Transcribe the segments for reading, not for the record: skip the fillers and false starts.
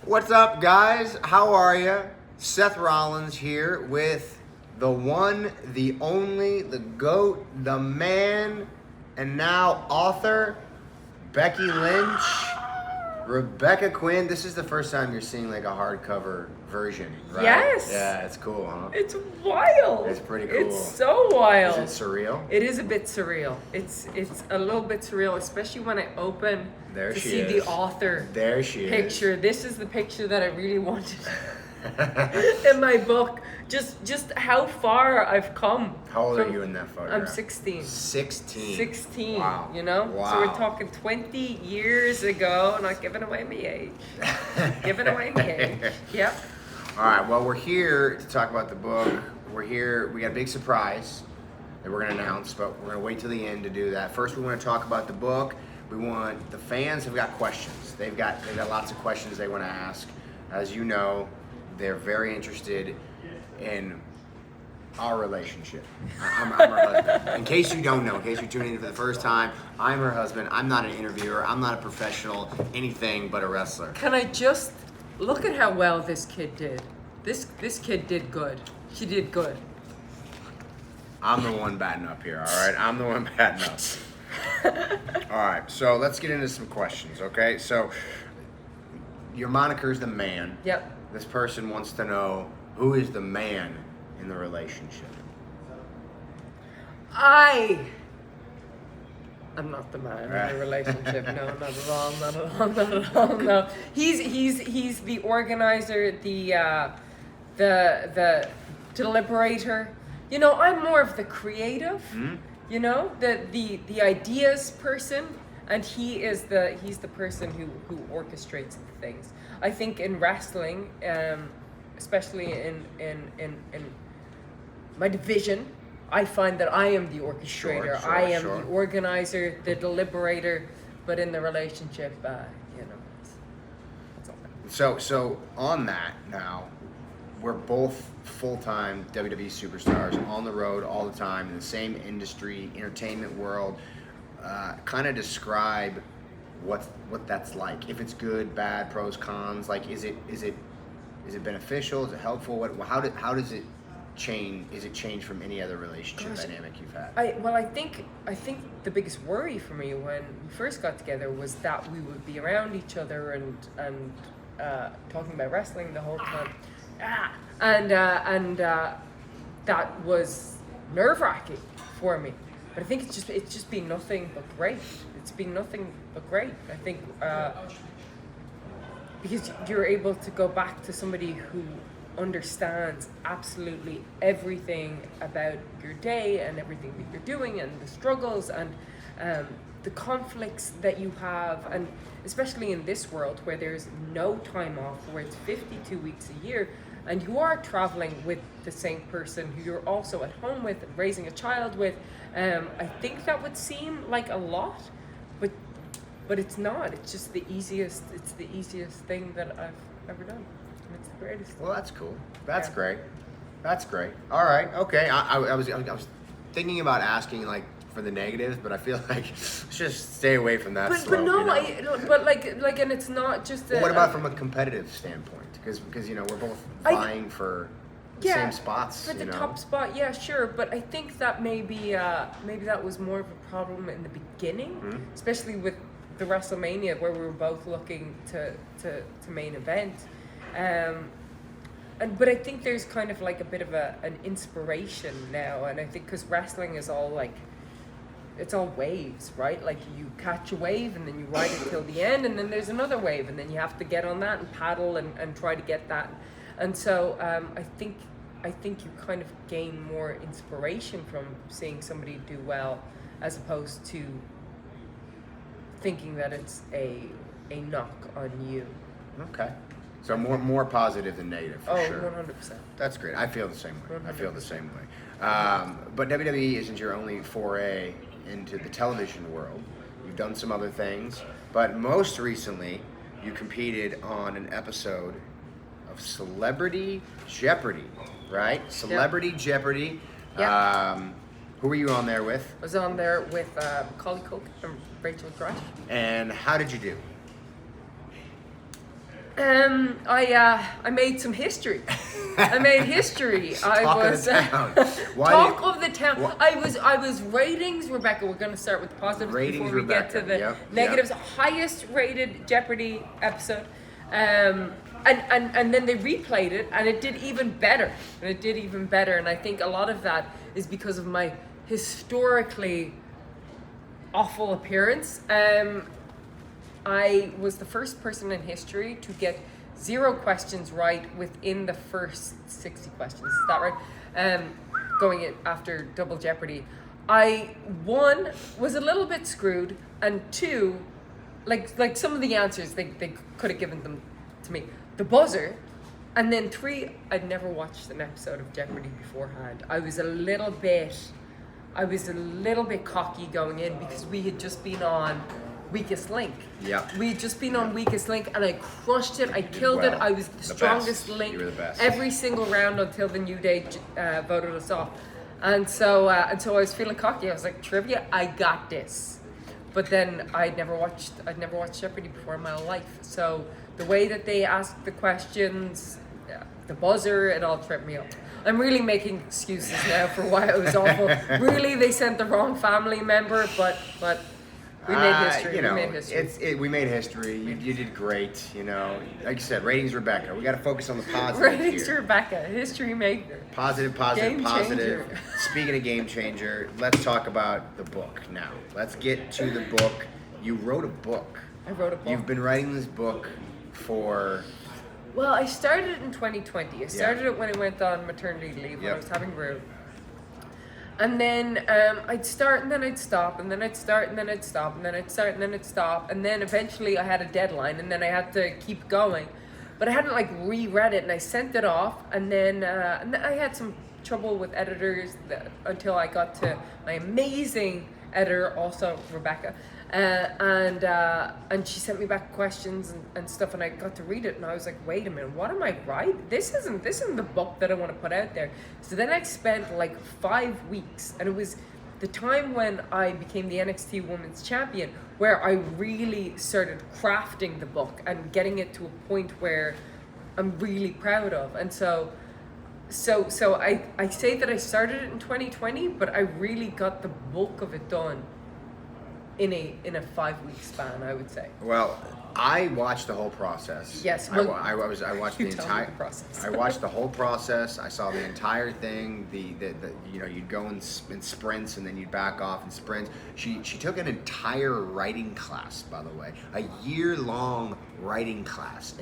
What's up, guys? How are you? Seth Rollins here with the one, the only, the GOAT, the man, and now author, Becky Lynch, Rebecca Quinn. This is the first time you're seeing like a hardcover version, right? Yes. Yeah, it's cool, huh? It's wild. It's pretty cool. It's so wild. Is it surreal? It is a bit surreal. It's a little bit surreal, especially when I open There to she see is. the author There she is. picture. This is the picture that I really wanted in my book. Just how far I've come. How old are you in that photograph? I'm 16. 16. 16, Wow. you know? Wow. So we're talking 20 years ago, not giving away my age. Giving away my age. Yep. All right, well, we're here to talk about the book. We're here, we got a big surprise that we're going to announce, but we're going to wait till the end to do that. First, we want to talk about the book. We want, the fans have got questions. They've got lots of questions they want to ask. As you know, they're very interested in our relationship. I'm her husband. In case you don't know, in case you're tuning in for the first time, I'm her husband. I'm not an interviewer. I'm not a professional, anything but a wrestler. Can I just look at how well this kid did? This kid did good. She did good. I'm the one batting up here, all right? I'm the one batting up. All right, so let's get into some questions, okay? So your moniker is the man. Yep. This person wants to know, who is the man in the relationship? I'm not the man Right. in the relationship. No, not at all. Not at all. Not at all. No. He's the organizer, the deliberator. You know, I'm more of the creative. Hmm? You know, the ideas person, and he's the person who orchestrates things. I think in wrestling, especially in my division, I find that I am the orchestrator. Sure, I am sure. the organizer, the deliberator. But in the relationship, you know, it's all that. So on that now, we're both full-time WWE superstars on the road all the time in the same industry, entertainment world. Kind of describe what that's like. If it's good, bad, pros, cons. Like, is it beneficial? Is it helpful? How does it change? Is it change from any other relationship dynamic you've had? I think the biggest worry for me when we first got together was that we would be around each other and talking about wrestling the whole time, and that was nerve-wracking for me. But I think it's just been nothing but great. It's been nothing but great. I think because you're able to go back to somebody who understands absolutely everything about your day and everything that you're doing and the struggles and the conflicts that you have, and especially in this world where there's no time off, where it's 52 weeks a year, and you are traveling with the same person who you're also at home with, raising a child with. I think that would seem like a lot, but it's not. It's just the easiest. It's the easiest thing that I've ever done. And it's the greatest. Well, that's cool. That's Yeah. great. That's great. All right. Okay. I was thinking about asking like for the negatives, but I feel like let's just stay away from that. But slope, no, you know? but like, and it's not just. What about from a competitive standpoint? Because you know we're both vying for the same spots. For the you know? top spot, yeah, sure. But I think that maybe that was more of a problem in the beginning, especially with the WrestleMania where we were both looking to main event. But I think there's kind of like a bit of an inspiration now, and I think because wrestling is all like, it's all waves, right? Like you catch a wave and then you ride it till the end, and then there's another wave, and then you have to get on that and paddle and try to get that. And so I think you kind of gain more inspiration from seeing somebody do well, as opposed to thinking that it's a knock on you. Okay. So more positive than negative for sure. 100%. That's great. I feel the same way. 100%. I feel the same way. But WWE isn't your only foray into the television world. You've done some other things, but most recently you competed on an episode of Celebrity Jeopardy, right? Celebrity Jeopardy. Yep. Who were you on there with? I was on there with Colin Cook and Rachel Dratch. And how did you do? I made some history. I made history. Talk of the town. Talk of the town. I was ratings, Rebecca. We're going to start with the positives Ratings, before we Rebecca. get to the Yep, negatives. yep. Highest rated Jeopardy episode. And then they replayed it, and it did even better. And I think a lot of that is because of my historically awful appearance. I was the first person in history to get 0 questions right within the first 60 questions. Is that right? Going in after Double Jeopardy. I, 1, was a little bit screwed, and 2, like some of the answers, they could have given them to me. The buzzer. And then 3, I'd never watched an episode of Jeopardy beforehand. I was a little bit cocky going in because we had just been on Weakest Link. Yeah. We had just been on Weakest Link, and I crushed it. I killed it. I was the strongest best. link You were the best. every single round until the New Day voted us off. And so I was feeling cocky. I was like, trivia, I got this. But then I'd never watched Jeopardy before in my life. So the way that they asked the questions, the buzzer, it all tripped me up. I'm really making excuses now for why it was awful. Really, they sent the wrong family member, but we made history. We made history. We made history. You did great. Like you said, ratings, Rebecca. We got to focus on the positive Ratings, here. Rebecca, history maker. Positive, Game positive. changer. Speaking of game changer, let's talk about the book now. Let's get to the book. You wrote a book. I wrote a book. You've been writing this book for... Well, I started it in 2020. I started it when I went on maternity leave when I was having Rue. And then I'd start and then I'd stop and then I'd start and then I'd stop and then I'd start and then I'd stop. And then eventually I had a deadline and then I had to keep going. But I hadn't reread it, and I sent it off, and then I had some trouble with editors until I got to my amazing editor, also Rebecca. And she sent me back questions and stuff, and I got to read it, and I was like, wait a minute, what am I writing? This isn't the book that I want to put out there. So then I spent 5 weeks, and it was the time when I became the NXT Women's Champion, where I really started crafting the book and getting it to a point where I'm really proud of. And so I say that I started it in 2020, but I really got the bulk of it done in a 5-week span, I would say. Well, I watched the whole process. Yes, I well, watched the you tell me entire the process. I watched the whole process. I saw the entire thing. The you'd go in sprints and then you'd back off in sprints. She took an entire writing class, by the way, a year-long writing class,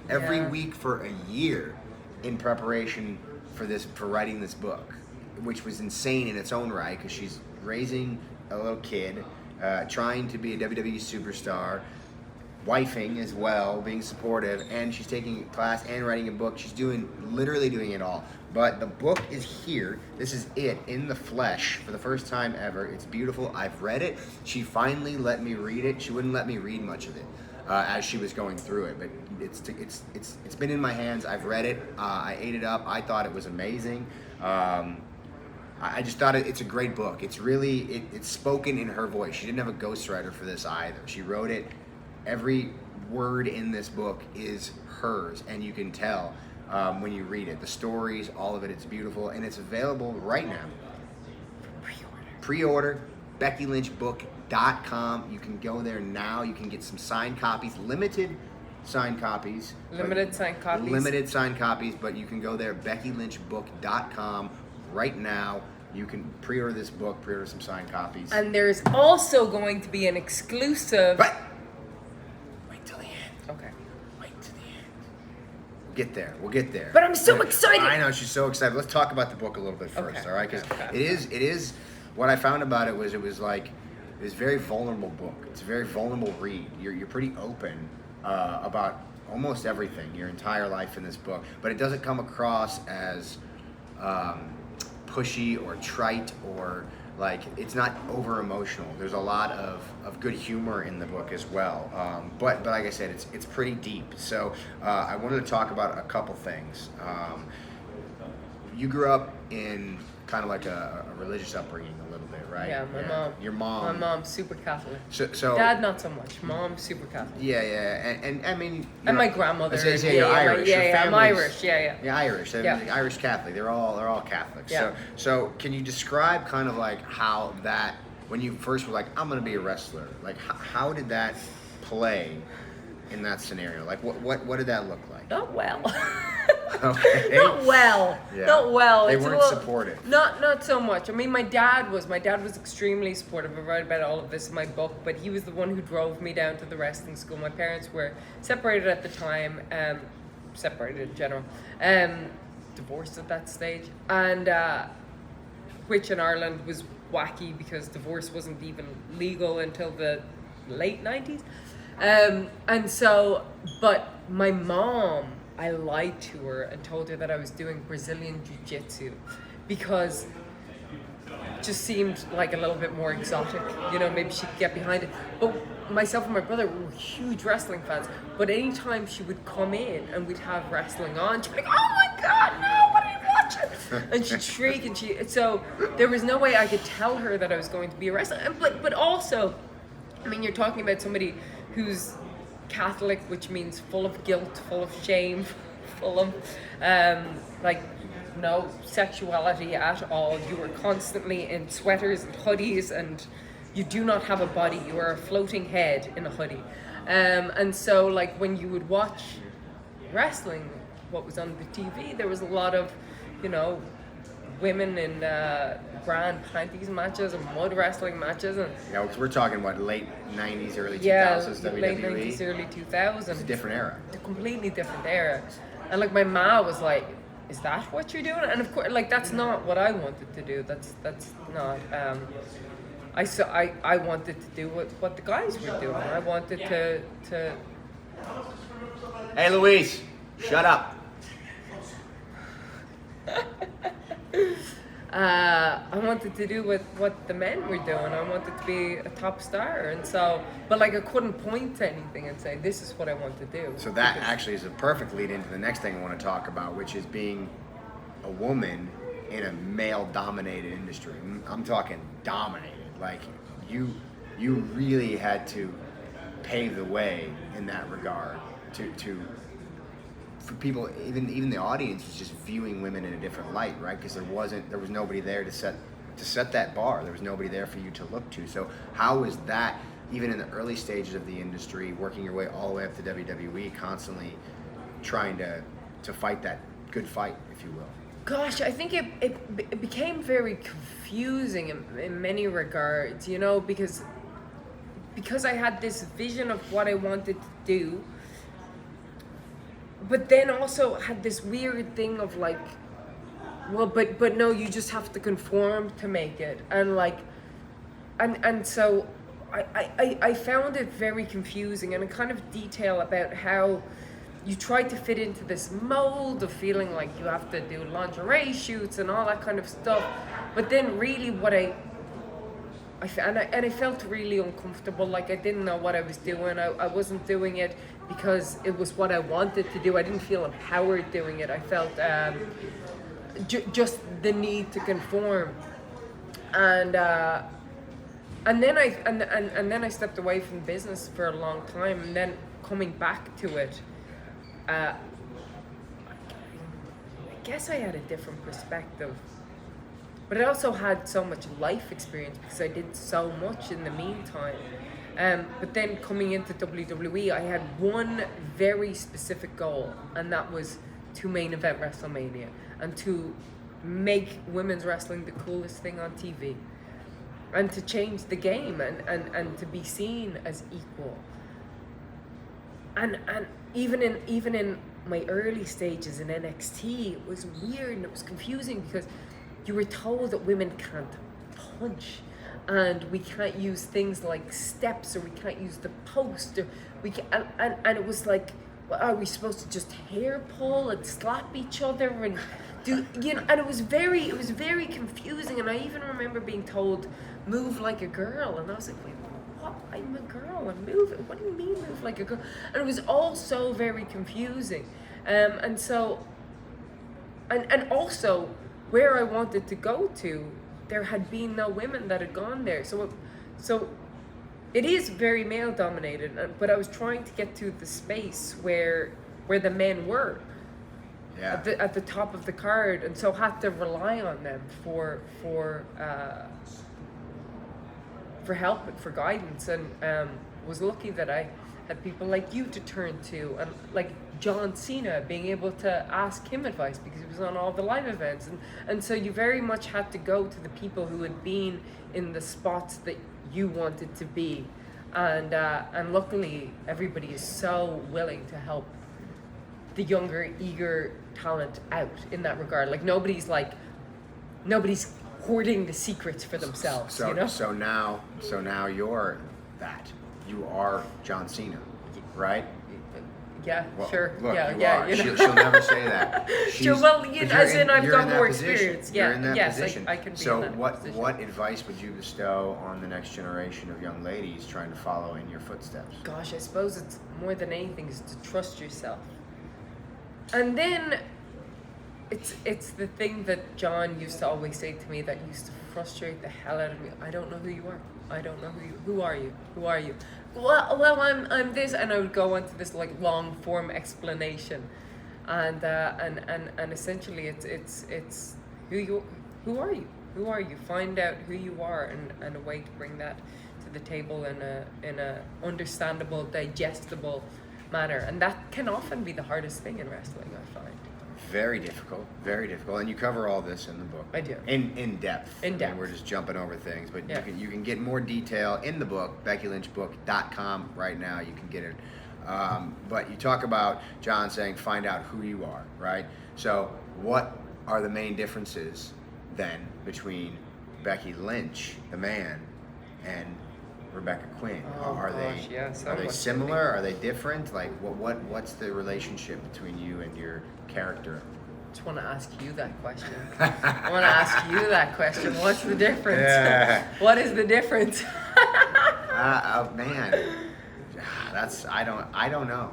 every week for a year, in preparation for writing this book, which was insane in its own right because she's raising a little kid, trying to be a WWE superstar, wifing as well, being supportive, and she's taking a class and writing a book. She's literally doing it all. But the book is here. This is it in the flesh for the first time ever. It's beautiful. I've read it. She finally let me read it. She wouldn't let me read much of it as she was going through it, but it's been in my hands. I've read it. I ate it up. I thought it was amazing. I just thought it's a great book. It's really, it's spoken in her voice. She didn't have a ghostwriter for this either. She wrote it. Every word in this book is hers, and you can tell when you read it. The stories, all of it, it's beautiful, and it's available right now. Pre-order, BeckyLynchBook.com. You can go there now. You can get some signed copies, limited signed copies, but you can go there, BeckyLynchBook.com. Right now, you can pre-order this book, pre-order some signed copies. And there's also going to be an exclusive... But wait till the end. Okay. Wait till the end. We'll get there. But I'm so excited! I know, she's so excited. Let's talk about the book a little bit first, all right? Because it is, what I found about it was it's a very vulnerable book. It's a very vulnerable read. You're pretty open about almost everything, your entire life in this book. But it doesn't come across as... pushy or trite or it's not over emotional. There's a lot of good humor in the book as well. But like I said, it's pretty deep. So I wanted to talk about a couple things. You grew up in kind of a religious upbringing a little bit, right? Yeah, my mom. Your mom. My mom's super Catholic. So Dad, not so much. Mom, super Catholic. Yeah, and I mean, And my grandmother. You're Irish. Your I'm family's- Irish. Yeah. You're Irish. Irish Catholic. They're all Catholics. Yeah. So can you describe kind of like how that, when you first were like, I'm gonna be a wrestler, like how did that play in that scenario? Like what did that look like? Not well. Okay. Not well. Yeah. Not well. They It's a weren't little- supportive. Not so much. I mean, my dad was extremely supportive. I write about all of this in my book, but he was the one who drove me down to the wrestling school. My parents were separated at the time, separated in general, divorced at that stage, and which in Ireland was wacky because divorce wasn't even legal until the late 90s. And so, but my mom, I lied to her and told her that I was doing Brazilian Jiu-Jitsu because it just seemed like a little bit more exotic, maybe she could get behind it. But myself and my brother were huge wrestling fans, but anytime she would come in and we'd have wrestling on, she'd be like, oh my God, no, what are you watching? And she'd shriek, and so there was no way I could tell her that I was going to be a wrestler. But also, I mean, you're talking about somebody who's Catholic, which means full of guilt, full of shame, full of no sexuality at all. You are constantly in sweaters and hoodies, and you do not have a body. You are a floating head in a hoodie. And so, like, when you would watch wrestling, what was on the TV, there was a lot of, women in grand panties matches and mud wrestling matches, and Yeah, because we're talking what, late 90s, early 2000s yeah, WWE. late 90s, early 2000s. It's a different era. A completely different era. And like my ma was like, is that what you're doing? And of course, like, that's not what I wanted to do. That's not. I wanted to do what the guys were doing. I wanted to. Hey, Louise, shut up. I wanted to do what the men were doing. I wanted to be a top star, and so, but like, I couldn't point to anything and say, this is what I want to do. So that actually is a perfect lead into the next thing I want to talk about, which is being a woman in a male-dominated industry. I'm talking dominated. Like, you really had to pave the way in that regard to for people, even the audience was just viewing women in a different light, right? Because there was nobody there to set that bar. There was nobody there for you to look to. So how was that, even in the early stages of the industry, working your way all the way up to WWE, constantly trying to fight that good fight, if you will? Gosh, I think it became very confusing in many regards, because I had this vision of what I wanted to do, but then also had this weird thing of like, well, but no, you just have to conform to make it, and like, and so I found it very confusing, and a kind of detail about how you try to fit into this mold of feeling like you have to do lingerie shoots and all that kind of stuff, but then really what I felt really uncomfortable. Like, I didn't know what I was doing. I wasn't doing it because it was what I wanted to do. I didn't feel empowered doing it. I felt just the need to conform, and then I stepped away from business for a long time, and then coming back to it, I guess I had a different perspective. But I also had so much life experience because I did so much in the meantime. But then coming into WWE, I had one very specific goal, and that was to main event WrestleMania and to make women's wrestling the coolest thing on TV, and to change the game and to be seen as equal. And even in my early stages in NXT, it was weird and it was confusing because you were told that women can't punch, and we can't use things like steps, or we can't use the post, or we can, and it was like, well, are we supposed to just hair pull and slap each other and do, and it was very confusing. And I even remember being told, move like a girl, and I was like, wait, what? I'm a girl, I'm moving. What do you mean move like a girl? And it was all so very confusing. And so, and also, where I wanted to go to there had been no women that had gone there. So it is very male dominated, but I was trying to get to the space where the men were. Yeah. At the top of the card, and so had to rely on them for help and for guidance, and was lucky that I had people like you to turn to, and like John Cena, being able to ask him advice because he was on all the live events, and so you very much had to go to the people who had been in the spots that you wanted to be, and luckily everybody is so willing to help the younger, eager talent out in that regard. Like nobody's hoarding the secrets for themselves. So you know? so now you're that. You are John Cena, right? Yeah, Well, sure. Look, yeah, you yeah. are. You know? She'll never say that. Sure, well, you but know, as in I've you're got in that more position. experience. Yeah, You're in that yes, position. I can be so in that what position. what advice would you bestow on the next generation of young ladies trying to follow in your footsteps? Gosh, I suppose it's more than anything is to trust yourself. And then it's the thing that John used to always say to me that used to frustrate the hell out of me. I don't know who you are. I don't know who are you? Who are you? Well, I'm this, and I would go into this like long form explanation, and essentially it's who are you? Who are you? Find out who you are, and a way to bring that to the table in a understandable, digestible manner, and that can often be the hardest thing in wrestling, I find. Very difficult, and you cover all this in the book. I do. In depth. In I depth. mean, we're just jumping over things, but Yeah. you can get more detail in the book, BeckyLynchBook.com. Right now, you can get it. But you talk about John saying, "Find out who you are." Right. So, what are the main differences then between Becky Lynch, the man, and Rebecca Quinn? Oh, are gosh, yeah, so are they much similar? Are they different? Like what's the relationship between you and your character? Just want to ask you that question. I want to ask you that question. What's the difference? Yeah. What is the difference? Oh man, that's I don't know.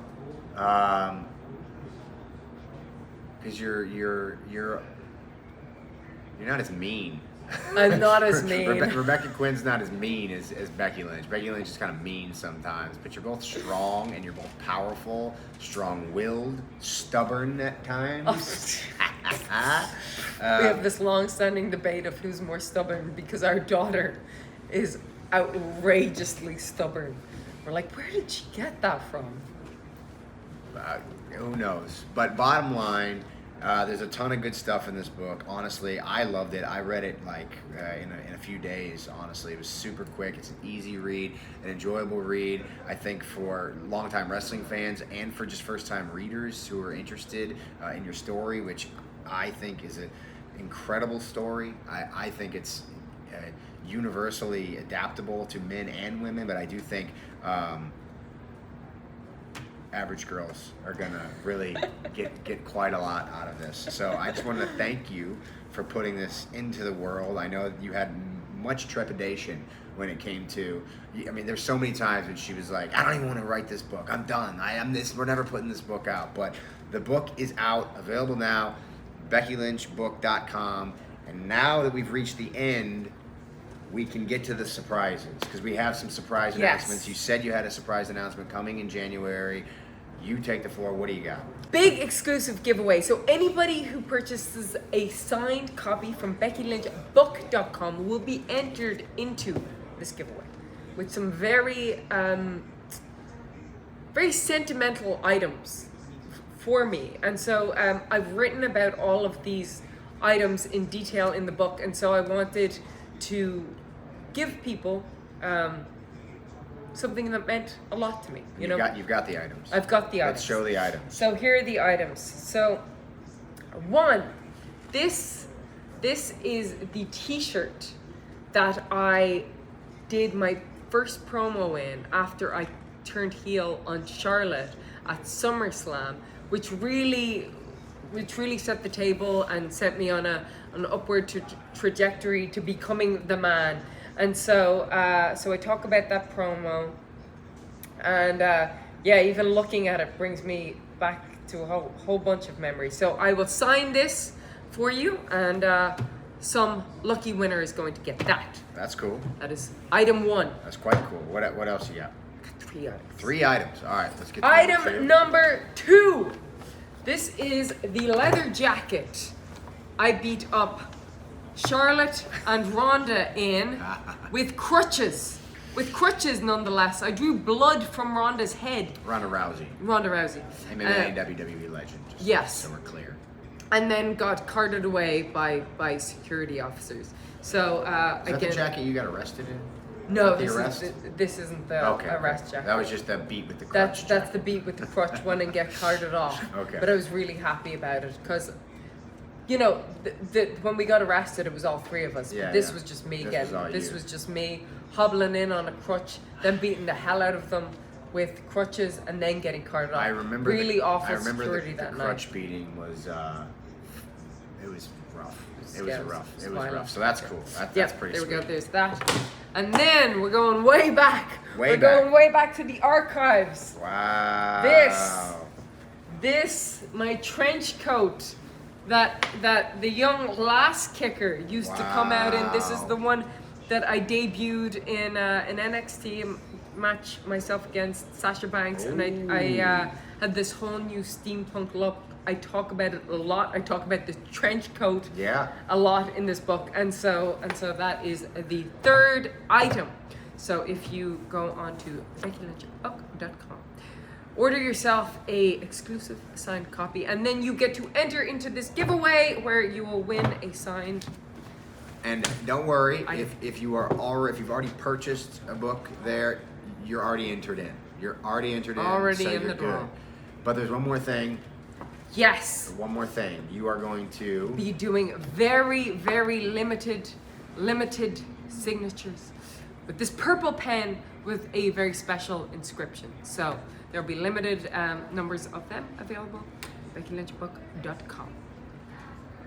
Because you're not as mean. I'm not as mean. Rebecca Quinn's not as mean as Becky Lynch. Becky Lynch is kind of mean sometimes, but you're both strong and you're both powerful, strong-willed, stubborn at times. We have this long-standing debate of who's more stubborn because our daughter is outrageously stubborn. We're like, where did she get that from? Who knows? But bottom line, there's a ton of good stuff in this book. Honestly, I loved it. I read it like in a few days. Honestly, it was super quick. It's an easy read, an enjoyable read. I think for longtime wrestling fans and for just first-time readers who are interested in your story, which I think is an incredible story. I think it's universally adaptable to men and women, but I do think average girls are gonna really get quite a lot out of this. So I just wanted to thank you for putting this into the world. I know you had much trepidation when it came to, I mean, there's so many times when she was like, I don't even want to write this book. I'm done. We're never putting this book out. But the book is out, available now, BeckyLynchBook.com. And now that we've reached the end, we can get to the surprises because we have some surprise announcements. You said you had a surprise announcement coming in January. You take the floor. What do you got? Big exclusive giveaway. So anybody who purchases a signed copy from BeckyLynchBook.com will be entered into this giveaway with some very sentimental items for me. And so I've written about all of these items in detail in the book, and so I wanted to give people something that meant a lot to me. You've got the items. I've got the items. Let's show the items. So here are the items. So one, this is the t-shirt that I did my first promo in after I turned heel on Charlotte at SummerSlam, which really set the table and sent me on an upward trajectory to becoming the man. And so I talk about that promo, and even looking at it brings me back to a whole bunch of memories. So I will sign this for you, and some lucky winner is going to get that. That's cool. That is item 1. That's quite cool. What else you got? 3 items. 3 items. All right, let's get to Item number 2. This is the leather jacket I beat up Charlotte and Rhonda in with crutches. With crutches, nonetheless. I drew blood from Rhonda's head. Ronda Rousey. MMA WWE legend. Yes. So we're clear. And then got carted away by security officers. So Is that the jacket you got arrested in? No, The arrest? this isn't the arrest jacket. That was just the beat with the crutch. That's the beat with the crutch one and get carted off. Okay. But I was really happy about it because, you know, when we got arrested, it was all 3 of us. Yeah, but this yeah. was just me This was you. just me hobbling in on a crutch, then beating the hell out of them with crutches, and then getting carted off. I remember really awful I remember security the that crutch night. beating was it was rough. It was Yeah, rough. It was violent. rough. So that's cool. That's Yep, pretty there sweet. we go. There's that. And then we're going way back. Way back. Going way back to the archives. Wow. This my trench coat that the young lass kicker used to come out in. This is Wow. the one that I debuted in an NXT match myself against Sasha Banks, and I had this whole new steampunk look. I talk about it a lot. I talk about the trench coat Yeah. a lot in this book, and so that is the 3rd item. So if you go on to BeckyLynchBook.com, order yourself a exclusive signed copy, and then you get to enter into this giveaway where you will win a signed. And don't worry, if you've already purchased a book there, you're already entered in. You're already entered in. Already so in you're the draw. good. But there's one more thing. Yes, One more thing. You are going to be doing very, very limited signatures with this purple pen with a very special inscription. So there'll be limited numbers of them available. BeckyLynchBook.com.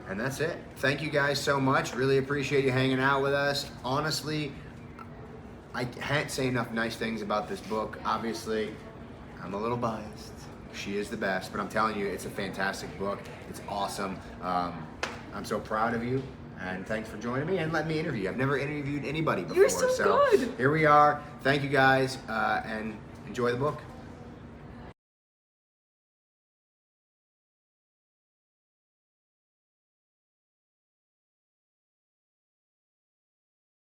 And that's it. Thank you guys so much. Really appreciate you hanging out with us. Honestly, I can't say enough nice things about this book. Obviously, I'm a little biased. She is the best, but I'm telling you, it's a fantastic book. It's awesome. I'm so proud of you, and thanks for joining me and letting me interview you. I've never interviewed anybody before. You're so good. Here we are. Thank you guys, and enjoy the book.